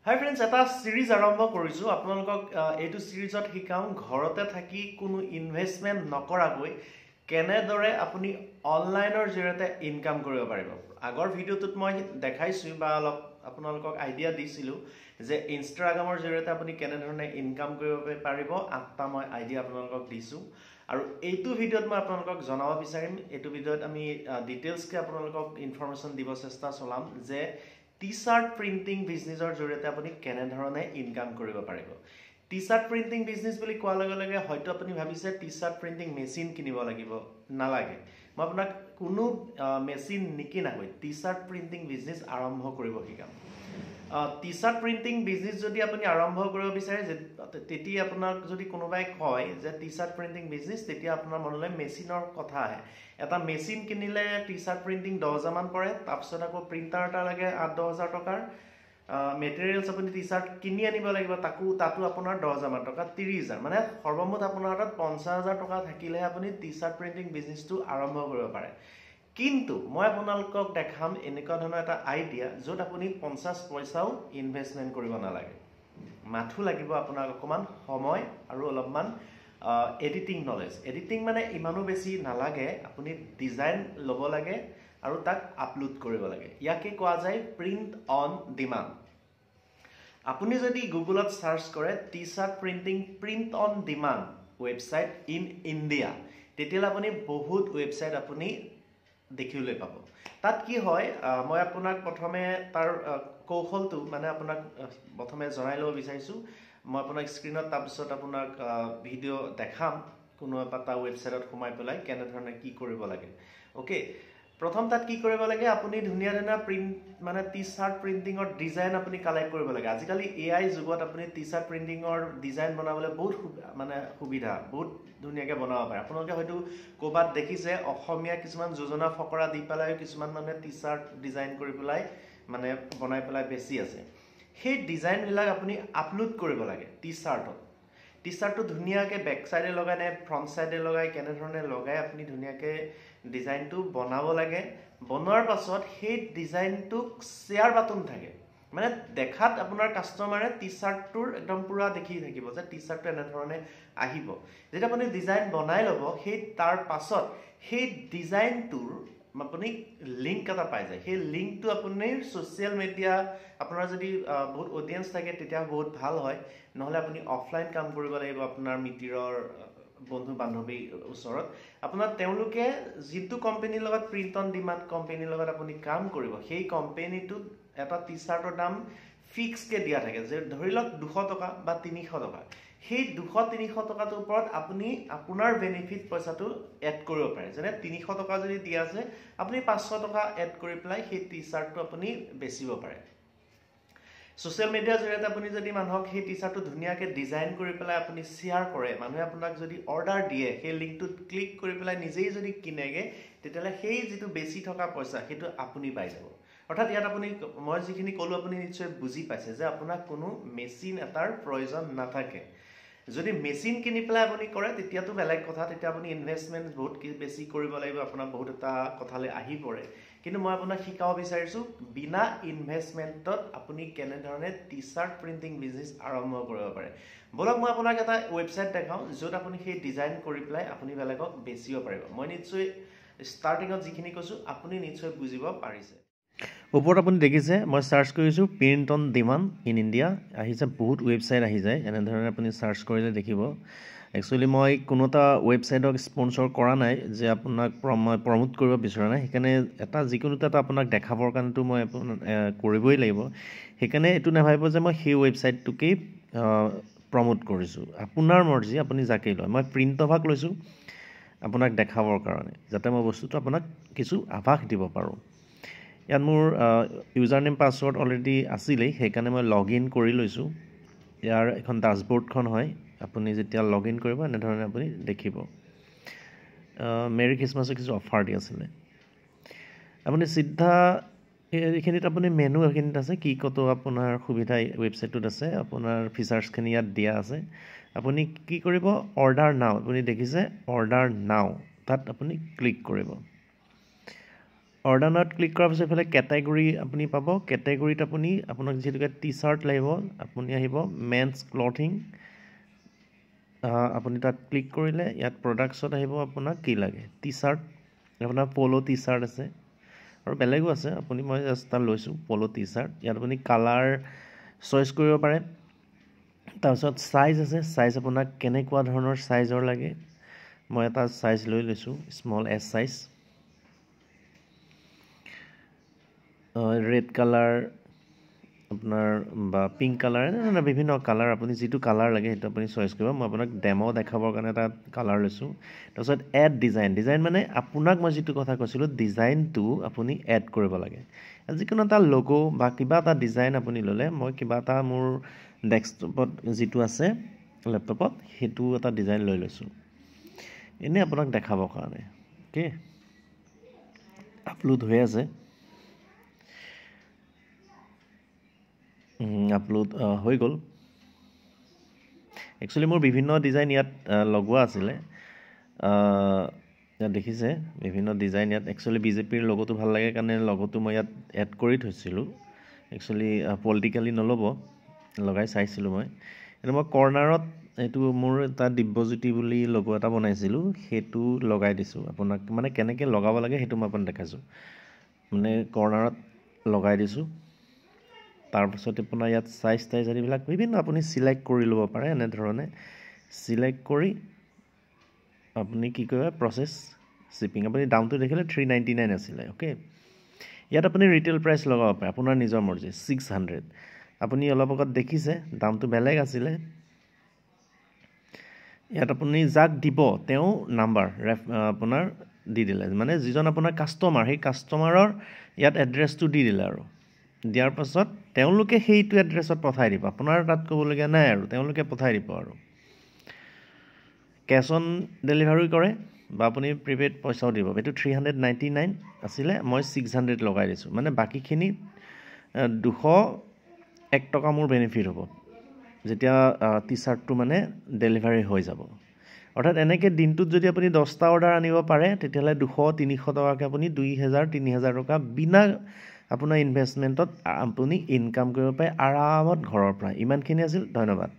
Hi friends, এটা series আৰম্ভ কৰিছো আপোনালোকক এইটো সিৰিজত শিকাম ঘৰতে থাকি কোনো ইনভেষ্টমেন্ট নকৰাকৈ কেনেদৰে আপুনি অনলাইনৰ জৰিয়তে ইনকাম কৰিব পাৰিব। আগৰ ভিডিঅ'টোত মই দেখাইছো বা অলপ আপোনালোকক আইডিয়া দিছিলো যে ইনষ্টাগ্ৰামৰ জৰিয়তে আপুনি কেনেধৰণে ইনকাম কৰিব পাৰিব। আঠটা মই আইডিয়া আপোনালোকক দিছো আৰু এইটো ভিডিঅ'ত মই আপোনালোকক জনাব বিচাৰিম। এইটো ভিডিঅ'ত আমি ডিটেইলছকে আপোনালোকক ইনফৰমেশ্যন দিব চেষ্টা চলাম যে টি-শাৰ্ট প্ৰিন্টিং বিজনেছৰ জৰিয়তে আপুনি কেনেধৰণে ইনকাম কৰিব পাৰিব। টি-শাৰ্ট প্ৰিন্টিং বিজনেছ বুলি কোৱাৰ লগে লগে হয়তো আপুনি ভাবিছে টি-শাৰ্ট প্ৰিন্টিং মেচিন কিনিব লাগিব, নালাগে। মই আপোনাক কোনো মেচিন নিকিনাকৈ টি-শাৰ্ট প্ৰিন্টিং বিজনেছ আৰম্ভ কৰিব শিকাম। টি-শাৰ্ট প্ৰিন্টিং বিজনেছ যদি আপুনি আৰম্ভ কৰিব বিচাৰে তেতিয়া আপোনাক যদি কোনোবাই কয় যে টি-শাৰ্ট প্ৰিন্টিং বিজনেছ, তেতিয়া আপোনাৰ মনলৈ মেচিনৰ কথা আহে। এটা মেচিন কিনিলে টি-শাৰ্ট প্ৰিন্টিং 10,000 মান পৰে, তাৰপিছত আকৌ প্ৰিন্টাৰ এটা লাগে 8-10 হাজাৰ টকাৰ, মেটেৰিয়েলছ আপুনি টি-শাৰ্ট কিনি আনিব লাগিব, তাতো আপোনাৰ 10,000 মান টকা, 30,000, মানে সৰ্বমুঠ আপোনাৰ হাতত 50,000 টকা থাকিলেহে আপুনি টি-শাৰ্ট প্ৰিন্টিং বিজনেছটো আৰম্ভ কৰিব পাৰে। কিন্তু মই আপোনালোকক দেখাম এনেকুৱা ধৰণৰ এটা আইডিয়া য'ত আপুনি 50 পইচাও ইনভেষ্টমেন্ট কৰিব নালাগে। মাথো লাগিব আপোনাক অকমান সময় আৰু অলপমান এডিটিং নলেজ। এডিটিং মানে ইমানো বেছি নালাগে, আপুনি ডিজাইন ল'ব লাগে আৰু তাক আপলোড কৰিব লাগে। ইয়াকে কোৱা যায় প্ৰিন্ট অন ডিমাণ্ড। আপুনি যদি গুগলত সাৰ্চ কৰে T-shirt printing print on demand website in India, তেতিয়াহ'লে আপুনি বহুত ৱেবছাইট আপুনি দেখিবলৈ পাব। তাত কি হয়, মই আপোনাক প্ৰথমে তাৰ কৌশলটো মানে আপোনাক প্ৰথমে জনাই ল'ব বিচাৰিছো। মই আপোনাক স্ক্ৰীনত তাৰপিছত আপোনাক ভিডিঅ' দেখাম কোনো এটা ৱেবছাইটত সোমাই পেলাই কেনেধৰণে কি কৰিব লাগে। অ'কে, প্ৰথম তাত কি কৰিব লাগে, আপুনি ধুনীয়া ধুনীয়া প্ৰিন্ট মানে টি-শাৰ্ট প্ৰিন্টিঙৰ ডিজাইন আপুনি কালেক্ট কৰিব লাগে। আজিকালি AI যুগত আপুনি টি-শাৰ্ট প্ৰিন্টিঙৰ ডিজাইন বনাবলৈ বহুত সুবিধা, বহুত ধুনীয়াকৈ বনাব পাৰে। আপোনালোকে হয়তো ক'ৰবাত দেখিছে অসমীয়া কিছুমান যোজনা ফকৰা দি পেলাই কিছুমান মানুহে টি-শাৰ্ট ডিজাইন কৰি পেলাই মানে বনাই পেলাই বেছি আছে। সেই ডিজাইনবিলাক আপুনি আপলোড কৰিব লাগে টি-শাৰ্টত। টি-শাৰ্টটো ধুনীয়াকৈ বেক চাইডে লগাই নে ফ্ৰণ্ট চাইডে লগাই, কেনেধৰণে লগাই আপুনি ধুনীয়াকৈ ডিজাইনটো বনাব লাগে। বনোৱাৰ পাছত সেই ডিজাইনটোক শ্বেয়াৰ বাটন থাকে, মানে দেখাত আপোনাৰ কাষ্টমাৰে টি-শাৰ্টটোৰ একদম পুৰা দেখি থাকিব যে টি-শাৰ্টটো এনেধৰণে আহিব। যেতিয়া আপুনি ডিজাইন বনাই ল'ব, সেই তাৰ পাছত সেই ডিজাইনটোৰ আপুনি লিংক এটা পাই যায়। সেই লিংকটো আপুনি ছ'চিয়েল মিডিয়া, আপোনাৰ যদি বহুত অডিয়েঞ্চ থাকে তেতিয়া বহুত ভাল হয়, নহ'লে আপুনি অফলাইন কাম কৰিব লাগিব আপোনাৰ মিতিৰৰ বন্ধু বান্ধৱীৰ ওচৰত। আপোনাৰ তেওঁলোকে যিটো কোম্পানীৰ লগত প্ৰিন্ট অন ডিমাণ্ড কোম্পানীৰ লগত আপুনি কাম কৰিব, সেই কোম্পানীটোত এটা টি-শাৰ্টৰ দাম ফিক্সকৈ দিয়া থাকে, যে ধৰি লওক 200 টকা বা 300 টকা। সেই 200-300 টকাটোৰ ওপৰত আপুনি আপোনাৰ বেনিফিট পইচাটো এড কৰিব পাৰে। যেনে 300 টকা যদি দিয়া আছে, আপুনি 500 টকা এড কৰি পেলাই সেই টি-শাৰ্টটো আপুনি বেচিব পাৰে। ছ'চিয়েল মিডিয়াৰ জৰিয়তে আপুনি যদি মানুহক সেই টি-শাৰ্টটো ধুনীয়াকৈ ডিজাইন কৰি পেলাই আপুনি শ্বেয়াৰ কৰে, মানুহে আপোনাক যদি অৰ্ডাৰ দিয়ে, সেই লিংকটোত ক্লিক কৰি পেলাই নিজেই যদি কিনেগৈ, তেতিয়াহ'লে সেই যিটো বেছি থকা পইচা সেইটো আপুনি পাই যাব। অৰ্থাৎ ইয়াত আপুনি মই যিখিনি ক'লোঁ আপুনি নিশ্চয় বুজি পাইছে যে আপোনাক কোনো মেচিন এটাৰ প্ৰয়োজন নাথাকে। যদি মেচিন কিনি পেলাই আপুনি কৰে তেতিয়াতো বেলেগ কথা, তেতিয়া আপুনি ইনভেষ্টমেণ্ট বহুত বেছি কৰিব লাগিব, আপোনাৰ বহুত এটা কথালৈ আহি পৰে। কিন্তু মই আপোনাক শিকাব বিচাৰিছোঁ বিনা ইনভেষ্টমেণ্টত আপুনি কেনেধৰণে টি-শাৰ্ট প্ৰিন্টিং বিজনেছ আৰম্ভ কৰিব পাৰে। বলক মই আপোনাক এটা ৱেবছাইট দেখাওঁ য'ত আপুনি সেই ডিজাইন কৰি পেলাই আপুনি বেলেগক বেচিব পাৰিব। মই নিশ্চয় ষ্টাৰ্টিঙত যিখিনি কৈছোঁ আপুনি নিশ্চয় বুজিব পাৰিছে। ওপৰত আপুনি দেখিছে মই চাৰ্চ কৰিছোঁ print on demand in India, আহিছে বহুত ৱেবছাইট আহি যায়। এনেধৰণে আপুনি চাৰ্চ কৰিলে দেখিব। একচুৱেলি মই কোনো এটা ৱেবছাইটক স্পনচৰ কৰা নাই যে আপোনাক মই প্ৰমোট কৰিব বিচৰা নাই, সেইকাৰণে যিকোনো এটা আপোনাক দেখাবৰ কাৰণেতো মই কৰিবই লাগিব। সেইকাৰণে এইটো নাভাবিব যে মই সেই ৱেবছাইটটোকেই প্ৰমোট কৰিছোঁ। আপোনাৰ মৰ্জি, আপুনি যাকেই লয়। মই প্ৰিণ্টভাগ লৈছোঁ আপোনাক দেখাবৰ কাৰণে, যাতে মই বস্তুটো আপোনাক কিছু আভাস দিব পাৰোঁ। ইয়াত মোৰ ইউজাৰ নেম পাছৱৰ্ড অলৰেডি আছিলেই, সেইকাৰণে মই লগ ইন কৰি লৈছোঁ। ইয়াৰ এখন ডাছবৰ্ডখন হয়, আপুনি যেতিয়া লগ ইন কৰিব এনেধৰণে আপুনি দেখিব। মেৰি খ্ৰীষ্টমাছৰ কিছু অফাৰ দি আছিলে। আপুনি চিধা এইখিনিত আপুনি মেনু এইখিনিত আছে, কি কতো আপোনাৰ সুবিধা ৱেবছাইটটোত আছে, আপোনাৰ ফিচাৰ্ছখিনি ইয়াত দিয়া আছে। আপুনি কি কৰিব, অৰ্ডাৰ নাও, আপুনি দেখিছে অৰ্ডাৰ নাও, তাত আপুনি ক্লিক কৰিব। অৰ্ডাৰ নাওত ক্লিক কৰাৰ পিছত এইফালে কেটেগৰী আপুনি পাব কেটেগৰীত আপুনি আপোনাক যিহেতুকে টি চাৰ্ট লাগিব আপুনি আহিব মেন্স ক্লথিং আপুনি তাত ক্লিক কৰিলে ইয়াত প্ৰডাক্টছত আহিব আপোনাক কি লাগে টি চাৰ্ট আপোনাৰ প'ল' টি চাৰ্ট আছে আৰু বেলেগো আছে আপুনি মই জাষ্ট তাত লৈছোঁ প'ল' টি চাৰ্ট ইয়াত আপুনি কালাৰ চইচ কৰিব পাৰে তাৰপিছত চাইজ আছে চাইজ আপোনাক কেনেকুৱা ধৰণৰ চাইজৰ লাগে মই এটা চাইজ লৈ লৈছোঁ small S size red colour আপোনাৰ বা পিংক কালাৰ এনেধৰণৰ বিভিন্ন কালাৰ আপুনি যিটো কালাৰ লাগে সেইটো আপুনি চইচ কৰিব মই আপোনাক ডেমো দেখাবৰ কাৰণে এটা কালাৰ লৈছোঁ তাৰপিছত এড ডিজাইন মানে আপোনাক মই যিটো কথা কৈছিলোঁ ডিজাইনটো আপুনি এড কৰিব লাগে যিকোনো এটা লগ' বা কিবা এটা ডিজাইন আপুনি ল'লে মই কিবা এটা মোৰ ডেস্কটপত যিটো আছে লেপটপত সেইটো এটা ডিজাইন লৈ লৈছোঁ এনেই আপোনাক দেখাবৰ কাৰণে অ'কে আপলোড হৈ আছে আপলোড হৈ গ'ল একচুৱেলি মোৰ বিভিন্ন ডিজাইন ইয়াত লগোৱা আছিলে ইয়াত দেখিছে বিভিন্ন ডিজাইন ইয়াত একচুৱেলি বিজেপিৰ লগতো ভাল লাগে কাৰণে লগতো মই ইয়াত এড কৰি থৈছিলোঁ একচুৱেলি পলিটিকেলি নল'ব লগাই চাইছিলোঁ মই কিন্তু মই কৰ্ণাৰত এইটো মোৰ এটা দিব্যজ্যোতি বুলি লগো এটা বনাইছিলোঁ সেইটো লগাই দিছোঁ আপোনাক মানে কেনেকৈ লগাব লাগে সেইটো মই আপোনাক দেখাইছোঁ মানে কৰ্ণাৰত লগাই দিছোঁ তাৰপিছত আপোনাৰ ইয়াত চাইজ টাইজ আদিবিলাক বিভিন্ন আপুনি চিলেক্ট কৰি ল'ব পাৰে এনেধৰণে চিলেক্ট কৰি আপুনি কি কৰিব প্ৰচেছ শ্বিপিং আপুনি দামটো দেখিলে 399 আছিলে অ'কে ইয়াত আপুনি ৰিটেইল প্ৰাইচ লগাব পাৰে আপোনাৰ নিজৰ মৰ্জি 600 আপুনি অলপ আগত দেখিছে দামটো বেলেগ আছিলে ইয়াত আপুনি যাক দিব তেওঁ নাম্বাৰ আপোনাৰ দি দিলে মানে যিজন আপোনাৰ কাষ্টমাৰ সেই কাষ্টমাৰৰ ইয়াত এড্ৰেছটো দি দিলে আৰু দিয়াৰ পাছত তেওঁলোকে সেইটো এড্ৰেছত পঠাই দিব আপোনাৰ তাত ক'বলগীয়া নাই আৰু তেওঁলোকে পঠাই দিব আৰু কেছ অন ডেলিভাৰী কৰে বা আপুনি প্ৰিপেইড পইচাও দিব এইটো 399 আছিলে মই 600 লগাই দিছোঁ মানে বাকীখিনি 201 টকা মোৰ বেনিফিট হ'ব যেতিয়া টি চাৰ্টটো মানে ডেলিভাৰী হৈ যাব অৰ্থাৎ এনেকৈ দিনটোত যদি আপুনি 10টা অৰ্ডাৰ আনিব পাৰে তেতিয়াহ'লে 200-300 টকাকৈ আপুনি 2000-3000 টকা বিনা আপোনাৰ ইনভেষ্টমেণ্টত আপুনি ইনকাম কৰিব পাৰে আৰামত ঘৰৰ পৰা ইমানখিনি আছিল ধন্যবাদ